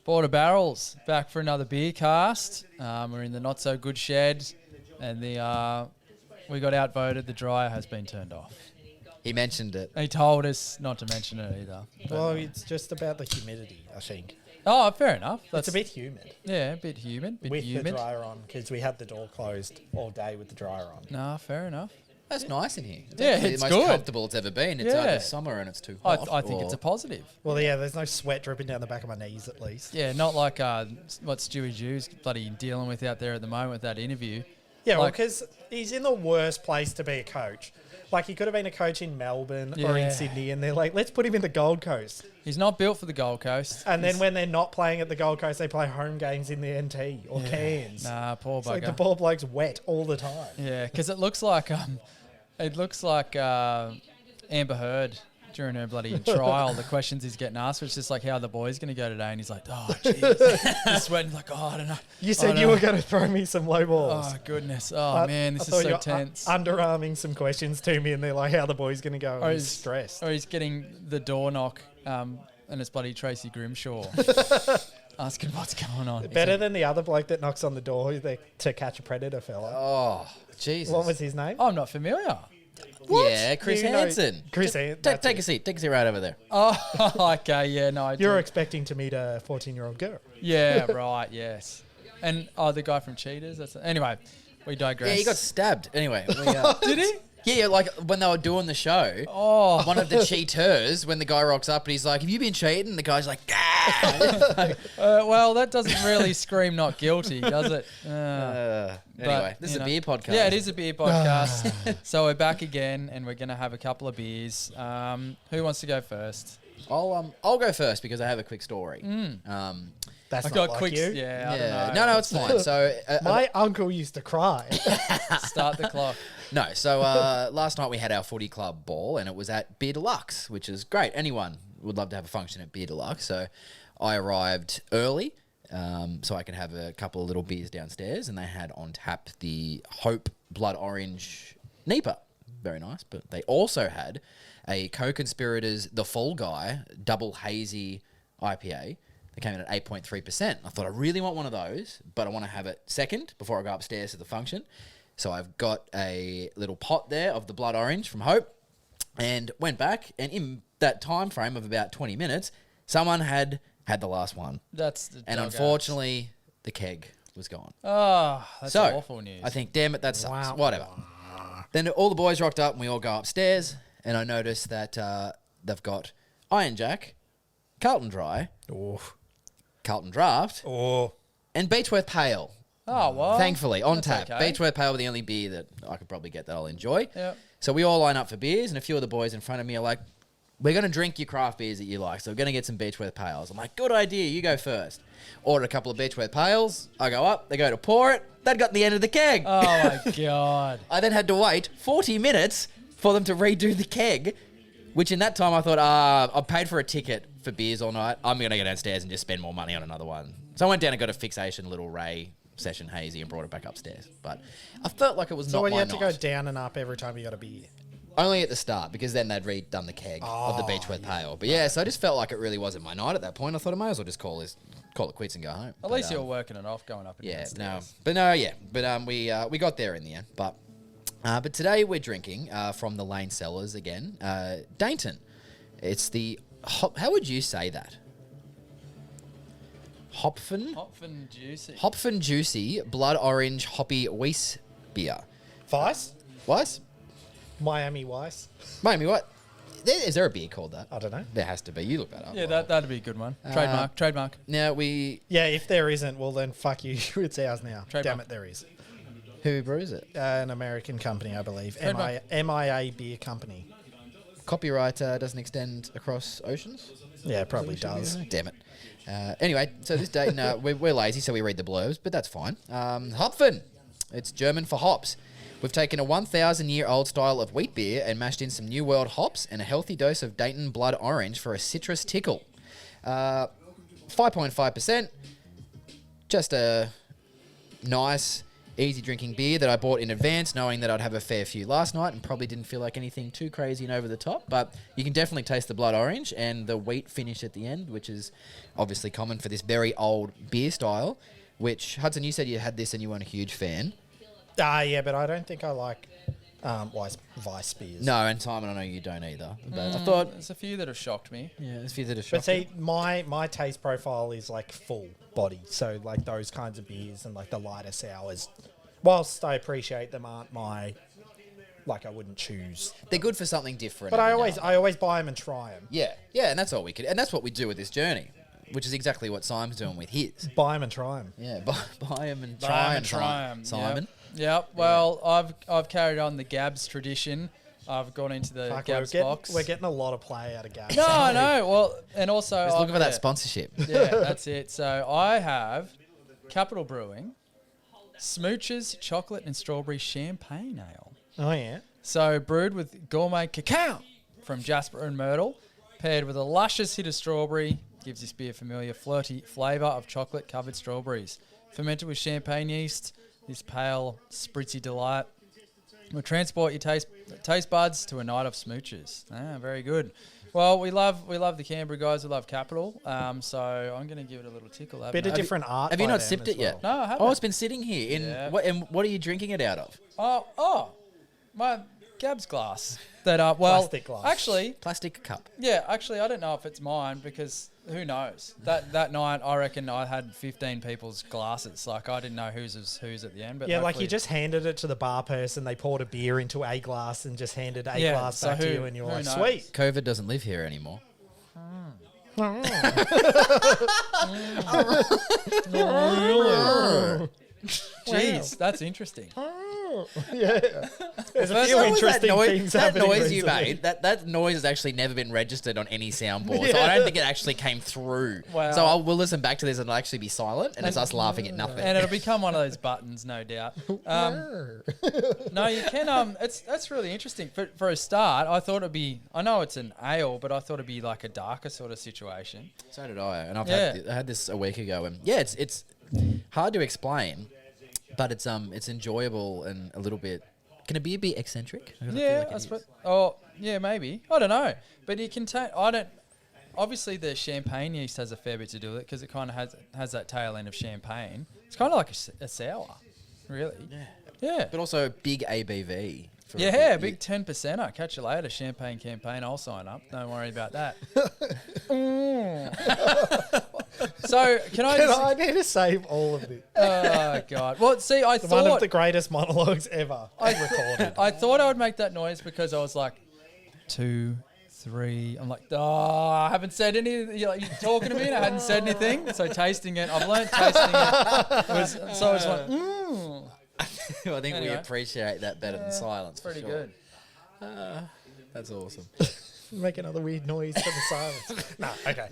Border Barrels back for another Beercast. We're in the not so good shed, and we got outvoted. The dryer has been turned off. He mentioned it. He told us not to mention it either. Well, it's just about the humidity, I think. Oh, fair enough. It's a bit humid. Yeah, a bit humid. With the dryer on, because we had the door closed all day with the dryer on. Nah, fair enough. That's nice in here. It's the most good. comfortable it's ever been. It's either summer and it's too hot. I think it's a positive. Well, yeah, there's no sweat dripping down the back of my knees at least. Yeah, not like what Stewie Jew's bloody dealing with out there at the moment with that interview. Yeah, well, because he's in the worst place to be a coach. Like, he could have been a coach in Melbourne or in Sydney, and they're like, let's put him in the Gold Coast. He's not built for the Gold Coast. And then when they're not playing at the Gold Coast, they play home games in the NT or Cairns. Nah, poor bugger. Like the poor bloke's wet all the time. Yeah, because it looks like Amber Heard during her bloody trial. The questions he's getting asked, it's just like, how are the boys going to go today? And he's like, oh, jeez. He's sweating like, oh, I don't know. You said you were going to throw me some low balls. Oh, goodness. Oh, man, this is so tense. Underarming some questions to me, and they're like, how the boys going to go? And he's stressed. Or he's getting the door knock, and it's bloody Tracy Grimshaw. Asking what's going on. Better than the other bloke that knocks on the door to catch a predator fella. Oh, Jesus. What was his name? I'm not familiar. What? Yeah, Chris Hansen. Chris Hansen. Take a seat. Take a seat right over there. Oh, okay. Yeah, no, You're expecting to meet a 14-year-old girl. Yeah, right, yes. And, the guy from Cheaters. Anyway, we digress. Yeah, he got stabbed. Anyway. Did he? Yeah, like when they were doing the show, one of the cheaters, when the guy rocks up and he's like, have you been cheating? The guy's like, ah! Well, that doesn't really scream not guilty, does it? Anyway, this is a beer podcast. Yeah, it is a beer podcast. So we're back again, and we're going to have a couple of beers. Who wants to go first? I'll go first because I have a quick story. That's I not got like quick. you. Yeah, I don't know. No, it's fine. So my uncle used to cry. Start the clock. No, so last night we had our footy club ball, and it was at Beer Deluxe, which is great. Anyone would love to have a function at Beer Deluxe. So I arrived early so I could have a couple of little beers downstairs, and they had on tap the Hope Blood Orange Nipa. Very nice. But they also had a Co-Conspirators The Fall Guy Double Hazy IPA. They came in at 8.3%. I thought, I really want one of those, but I want to have it second before I go upstairs to the function. So I've got a little pot there of the Blood Orange from Hope, and went back, and in that time frame of about 20 minutes, someone had the last one. And unfortunately, the keg was gone. Oh, that's awful news. I think, damn it, that sucks. Wow. Whatever. Then all the boys rocked up, and we all go upstairs, and I noticed that they've got Iron Jack, Carlton Dry, Carlton Draft, and Beechworth Pale. Oh, well. Thankfully, on tap. Okay. Beechworth Pale were the only beer that I could probably get that I'll enjoy. Yep. So we all line up for beers, and a few of the boys in front of me are like, we're going to drink your craft beers that you like, so we're going to get some Beechworth Pales. I'm like, good idea, you go first. Ordered a couple of Beechworth Pales. I go up, they go to pour it. They'd got the end of the keg. Oh, my God. I then had to wait 40 minutes for them to redo the keg, which in that time I thought, I paid for a ticket for beers all night. I'm going to go downstairs and just spend more money on another one. So I went down and got a Fixation Little Ray Session Hazy and brought it back upstairs. But I felt like it was not my night. So you had to go down and up every time you got a beer? Only at the start, because then they'd redone the keg of the Beechworth Pale. But yeah, so I just felt like it really wasn't my night at that point. I thought I may as well just call it quits and go home. At least you were working it off, going up and down. We got there in the end. But today we're drinking from the Lane Cellars again, Dainton. It's the how would you say that? Hopf'n Juicy. Hopf'n Juicy Blood Orange Hoppy Wiesse beer. Weiss? Miami Weiss. Miami what? Is there a beer called that? I don't know. There has to be. You look that up. Yeah, that'd be a good one. Trademark. Now Yeah, if there isn't, well then fuck you. It's ours now. Trademark. Damn it, there is. Who brews it? An American company, I believe. MIA Beer Company. Copyright doesn't extend across oceans? Yeah, it probably does. Damn it. Anyway, so this day, we're lazy, so we read the blurbs, but that's fine. Hopf'n. It's German for hops. We've taken a 1,000-year-old style of wheat beer and mashed in some New World hops and a healthy dose of Dainton Blood Orange for a citrus tickle. 5.5%. Just a nice, easy drinking beer that I bought in advance, knowing that I'd have a fair few last night and probably didn't feel like anything too crazy and over the top. But you can definitely taste the blood orange and the wheat finish at the end, which is obviously common for this very old beer style, which, Hudson, you said you had this and you weren't a huge fan. Yeah, but I don't think I like Vice beers. No, and Simon, I know you don't either. But I thought... There's a few that have shocked me. Yeah, there's a few that are But shocking. see, my taste profile is like full body. So like those kinds of beers and like the lighter sours, whilst I appreciate them, aren't my, like I wouldn't choose. They're good for something different. But I every always now and buy them and try them. Yeah, and that's all we could, and that's what we do with this journey, which is exactly what Simon's doing with his. Buy them and try them. Yeah, buy him and Buy try 'em and try 'em. Simon. Yep. Well, I've carried on the GABS tradition. I've gone into the Fuck, GABS box. we're getting a lot of play out of GABS. No, I know. Well, and also Just looking for that yeah. sponsorship. Yeah, that's it. So I have Capital Brewing, Smooches chocolate and strawberry champagne ale. Oh yeah. So brewed with gourmet cacao from Jasper and Myrtle, paired with a luscious hit of strawberry, gives this beer familiar flirty flavour of chocolate-covered strawberries. Fermented with champagne yeast, this pale, spritzy delight will transport your taste buds to a night of smooches. Ah, very good. Well, we love the Canberra guys. We love Capital. So I'm going to give it a little tickle. Bit of different art. Have you by not them sipped as it yet? well. No, I haven't. Oh, it's been sitting here. Yeah. And what are you drinking it out of? Oh, my GABS glass. Well, Plastic glass. actually, Plastic cup. yeah, I don't know if it's mine because who knows? That night, I reckon I had 15 people's glasses. Like, I didn't know whose was whose at the end. But Yeah, like you hopefully- just handed it to the bar person. They poured a beer into a glass and just handed a Yeah, glass so back to who- you, and you're who like, knows? sweet. COVID doesn't live here anymore. Jeez, that's interesting. Yeah. There's a few What was interesting things that happening noise you recently. made, that noise has actually never been registered on any soundboard. So I don't think it actually came through. Wow. So we'll listen back to this and it'll actually be silent and it's us laughing at nothing. And it'll become one of those buttons, no doubt. No, you can. That's really interesting. For a start, I thought it'd be. I know it's an ale, but I thought it'd be like a darker sort of situation. So did I. And Yeah. I had this a week ago. And yeah, it's hard to explain, but it's enjoyable and a little bit. Can a beer be eccentric? I feel Yeah, like it I is. suppose. Oh, yeah, maybe. I don't know. But you can take. I don't. Obviously, the champagne yeast has a fair bit to do with it because it kind of has that tail end of champagne. It's kind of like a sour, really. Yeah. But also big ABV. for a Yeah, beer. big 10%er. Catch you later, champagne campaign. I'll sign up. Don't worry about that. So, can I just... I need to save all of this. Oh, God. Well, see, I One of thought... the greatest monologues ever recorded. I thought I would make that noise because I was like, 2, 3. I'm like, oh, I haven't said any... You're talking to me and I hadn't said anything. So, tasting it. I've learned tasting it. So, I was like, I think we Anyway. appreciate that better than silence. pretty for sure. good. That's awesome. Make another weird noise for the silence. No, okay.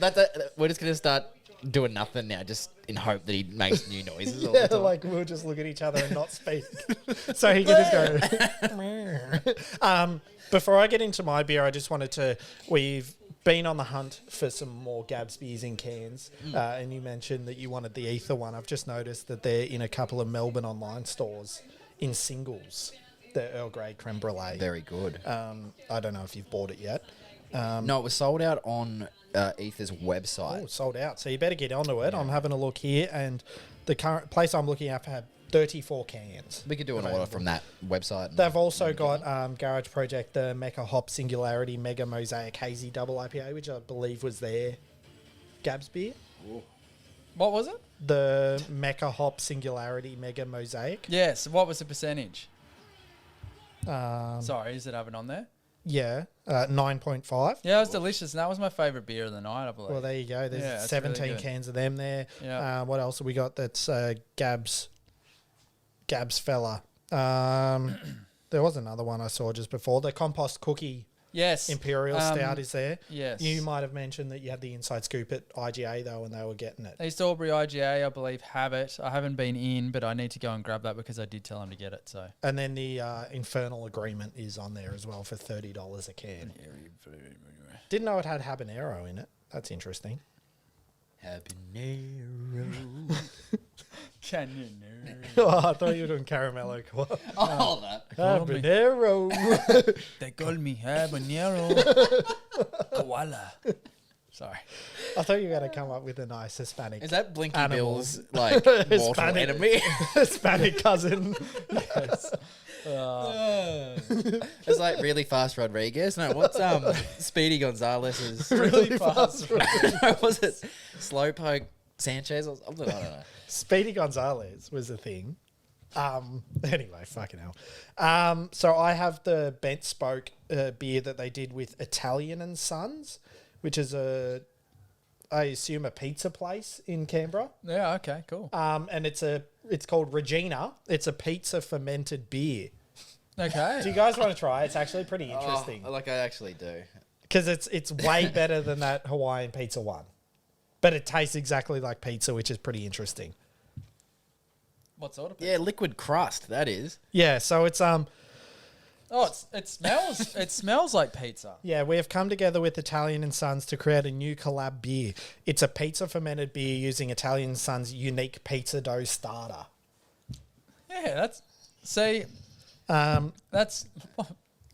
We're just gonna start doing nothing now, just in hope that he makes new noises all Yeah, the time. like we'll just look at each other and not speak. So he can just go. Before I get into my beer, I just wanted to... We've been on the hunt for some more GABS beers in cans. And you mentioned that you wanted the Ether one. I've just noticed that they're in a couple of Melbourne online stores in singles. The Earl Grey Creme Brulee. Very good. I don't know if you've bought it yet. No, it was sold out on Ether's website. Oh, sold out. So you better get onto it. I'm having a look here, and the current place I'm looking at had 34 cans. We could do an order from that website. They've also got Garage Project, the Mecca Hop Singularity Mega Mosaic Hazy Double IPA, which I believe was their GABS beer. What was it? The Mecca Hop Singularity Mega Mosaic. Yes. What was the percentage? Um, Sorry, is it have it on there? yeah, 9.5. Yeah, it was delicious. And that was my favourite beer of the night, I believe. Well, there you go. There's Yeah, it's 17 really good. cans of them there. Yeah. What else have we got that's GABS fella? There was another one I saw just before. The Compost Cookie Yes. Imperial Stout is there. Yes. You might have mentioned that you had the inside scoop at IGA, though, and they were getting it. East Albury IGA, I believe, have it. I haven't been in, but I need to go and grab that because I did tell him to get it. So And then the Infernal Agreement is on there as well for $30 a can. Didn't know it had habanero in it. That's interesting. Habanero. Can you know? Oh, I thought you were doing caramello. All that. Habanero. They call me habanero. Koala. Sorry. I thought you were going to come up with a nice Hispanic. Is that Blinky Animals. Bill's like mortal Hispanic. enemy? Hispanic cousin? Yes. It's like really fast Rodriguez. No, what's Speedy Gonzalez's? Really fast. No, was it Slowpoke Sanchez? I don't know. Speedy Gonzalez was a thing. Anyway, fucking hell. So I have the Bentspoke beer that they did with Italian and Sons, which is I assume a pizza place in Canberra. Yeah, okay, cool. And it's called Regina. It's a pizza fermented beer. Okay. Do you guys want to try? It's actually pretty interesting Oh, like I actually do. because it's way better than that Hawaiian pizza one, but it tastes exactly like pizza, which is pretty interesting. What sort of Yeah, liquid crust. That is. Yeah, so it's Oh, it smells like pizza. Yeah, we have come together with Italian and Sons to create a new collab beer. It's a pizza fermented beer using Italian and Sons' unique pizza dough starter. Yeah, that's I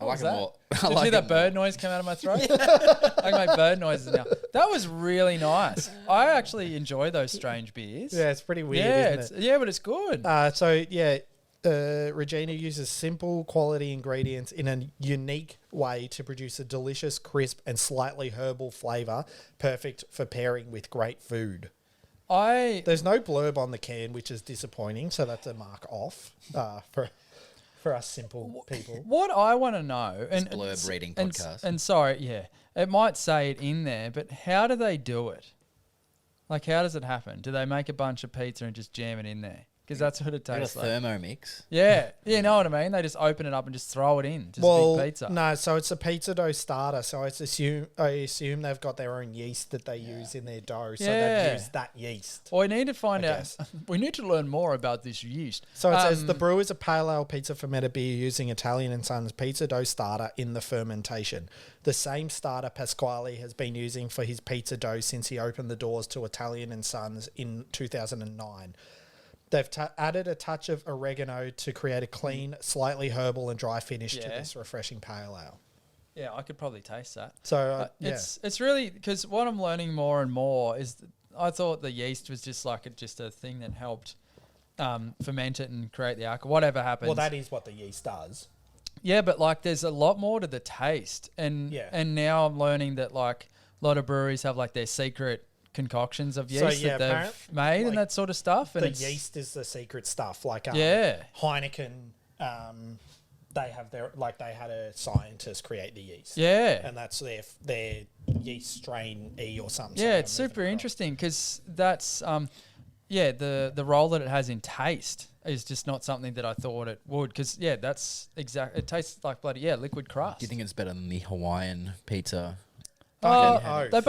like was it that? more. Did you hear that bird noise come out of my throat? I can make bird noises now. That was really nice. I actually enjoy those strange beers. Yeah, it's pretty weird, yeah, isn't it? yeah, but it's good. Regina uses simple quality ingredients in a unique way to produce a delicious, crisp, and slightly herbal flavour, perfect for pairing with great food. There's no blurb on the can, which is disappointing, so that's a mark off for us simple people. What I want to know, and blurb reading and- podcast. and sorry, yeah, it might say it in there, but how do they do it? Like, how does it happen? Do they make a bunch of pizza and just jam it in there? Because that's what it Got a tastes like. Thermomix. Yeah, you know what I mean? They just open it up and just throw it in. Just big pizza. No, so it's a pizza dough starter. So I assume they've got their own yeast that they use in their dough. So Yeah. they've used that yeast. Well, we need to find I out. guess. We need to learn more about this yeast. So it says the brew is a pale ale pizza fermented beer using Italian and Sons pizza dough starter in the fermentation. The same starter Pasquale has been using for his pizza dough since he opened the doors to Italian and Sons in 2009. They've added a touch of oregano to create a clean, slightly herbal and dry finish to Yeah. this refreshing pale ale. Yeah, I could probably taste that. So It's really because what I'm learning more and more is I thought the yeast was just like just a thing that helped ferment it and create the alcohol. Whatever happens. well, that is what the yeast does. Yeah, but like there's a lot more to the taste, and now I'm learning that like a lot of breweries have like their secret concoctions of yeast that they've made and that sort of stuff. And the yeast is the secret stuff. Like Yeah. Heineken, they have they had a scientist create the yeast. Yeah. And that's their yeast strain E or something. Yeah, it's super interesting because that's the role that it has in taste is just not something that I thought it would. Because that's exactly, it tastes like bloody liquid crust. Do you think it's better than the Hawaiian pizza? They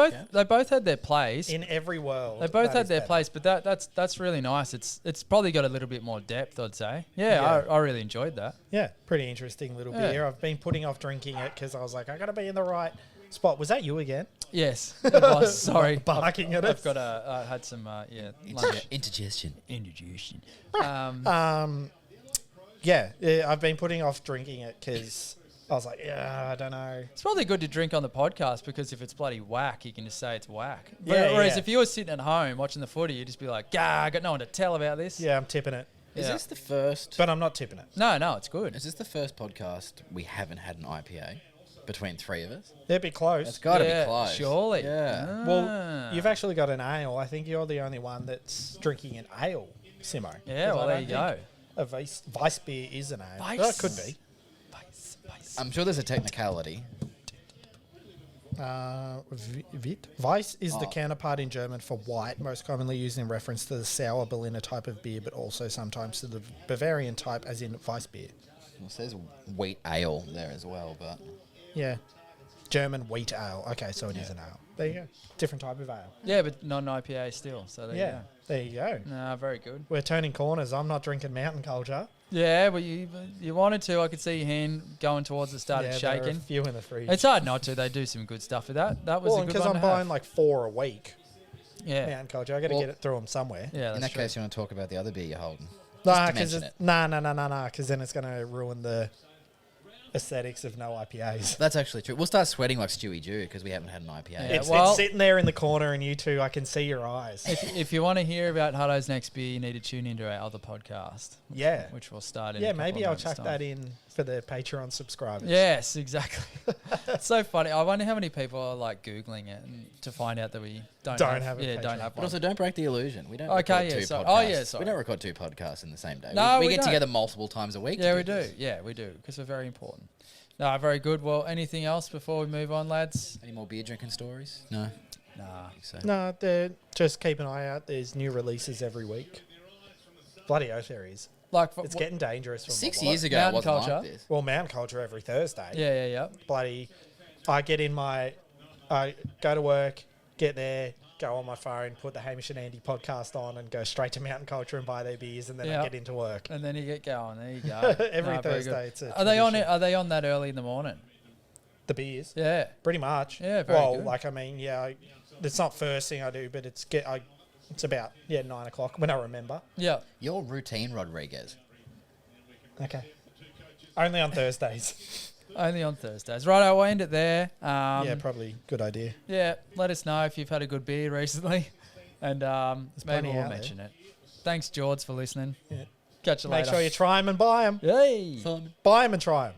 both had their place in every world. They both had their place, but that's really nice. It's probably got a little bit more depth, I'd say. Yeah. I really enjoyed that. Yeah, pretty interesting little beer. I've been putting off drinking it because I was like, I got to be in the right spot. Was that you again? Yes, it was. Sorry, barking at us. I had some Indigestion. indigestion. I've been putting off drinking it because I was like, I don't know. It's probably good to drink on the podcast because if it's bloody whack, you can just say it's whack. Yeah, Whereas if you were sitting at home watching the footy, you'd just be like, I got no one to tell about this. Yeah, I'm tipping it. Is this the first? But I'm not tipping it. No, it's good. Is this the first podcast we haven't had an IPA between three of us? It'd be close. It's got to be close. Surely. Yeah. Well, you've actually got an ale. I think you're the only one that's drinking an ale, Simmo. Yeah, well, there you go. A Weiss beer is an ale. Weiss. Well, it could be. I'm sure there's a technicality. Weiss is the counterpart in German for white, most commonly used in reference to the sour Berliner type of beer, but also sometimes to the Bavarian type, as in Weiss beer. It says wheat ale there as well, but Yeah. German wheat ale. Okay, so it is an ale. There you go. Different type of ale. Yeah, but not an IPA still. So there you go. There you go. No, very good. We're turning corners. I'm not drinking mountain culture. Yeah, but you wanted to. I could see your hand going towards it, started There are a shaking. few in the fridge. It's hard not to. They do some good stuff with that. That was a good because one I'm to have. buying like 4 a week. Yeah. Mountain Culture. I got to Well- get it through them somewhere. Yeah, In that's that case, you want to talk about the other beer you're holding? Nah, to because mention it. nah, because then it's going to ruin the aesthetics of no IPAs. That's actually true. We'll start sweating like Stewie Jew because we haven't had an IPA. Yeah. It's well- sitting there in the corner, and you two, I can see your eyes. If you want to hear about Huddo's next beer, you need to tune into our other podcast, Yeah. which will start in Yeah, a couple maybe of I'll months' chuck time. that in for the Patreon subscribers. Yes, exactly. It's so funny. I wonder how many people are like Googling it and to find out that we don't have a yeah, Patreon. don't have But one. also, don't break the illusion. We don't Okay, record yeah, two so- podcasts. oh, yeah, sorry. We don't record 2 podcasts in the same day. No, we we get don't. together multiple times a week. Yeah, to we do. this. Yeah, we do because we're very important. No, very good. Well, anything else before we move on, lads? Any more beer drinking stories? No. Nah. I think so. No, just keep an eye out. There's new releases every week. Bloody oath there is. Like It's getting dangerous. From 6 a lot. years ago, it Mountain wasn't culture. like this. Well, Mountain Culture every Thursday. Yeah. Bloody, I get in I go to work, get there, go on my phone, put the Hamish and Andy podcast on, and go straight to Mountain Culture and buy their beers, and then Yeah. I get into work. And then you get going. There you go. Every No, very Thursday, good. it's a Are they on it? tradition. Are they on that early in the morning? The beers, Yeah. pretty much. Yeah, very well, good. like I mean, yeah, it's not first thing I do, but it's about 9 o'clock when I remember. Yeah. Your routine, Rodriguez. Okay. Only on Thursdays. Only on Thursdays. Right, I'll end it there. Yeah, probably good idea. Yeah, let us know if you've had a good beer recently, and maybe plenty we'll out there. mention it. Thanks, George, for listening. Yeah. Catch you Make later. sure you try them and buy them. Yay! Buy them and try them.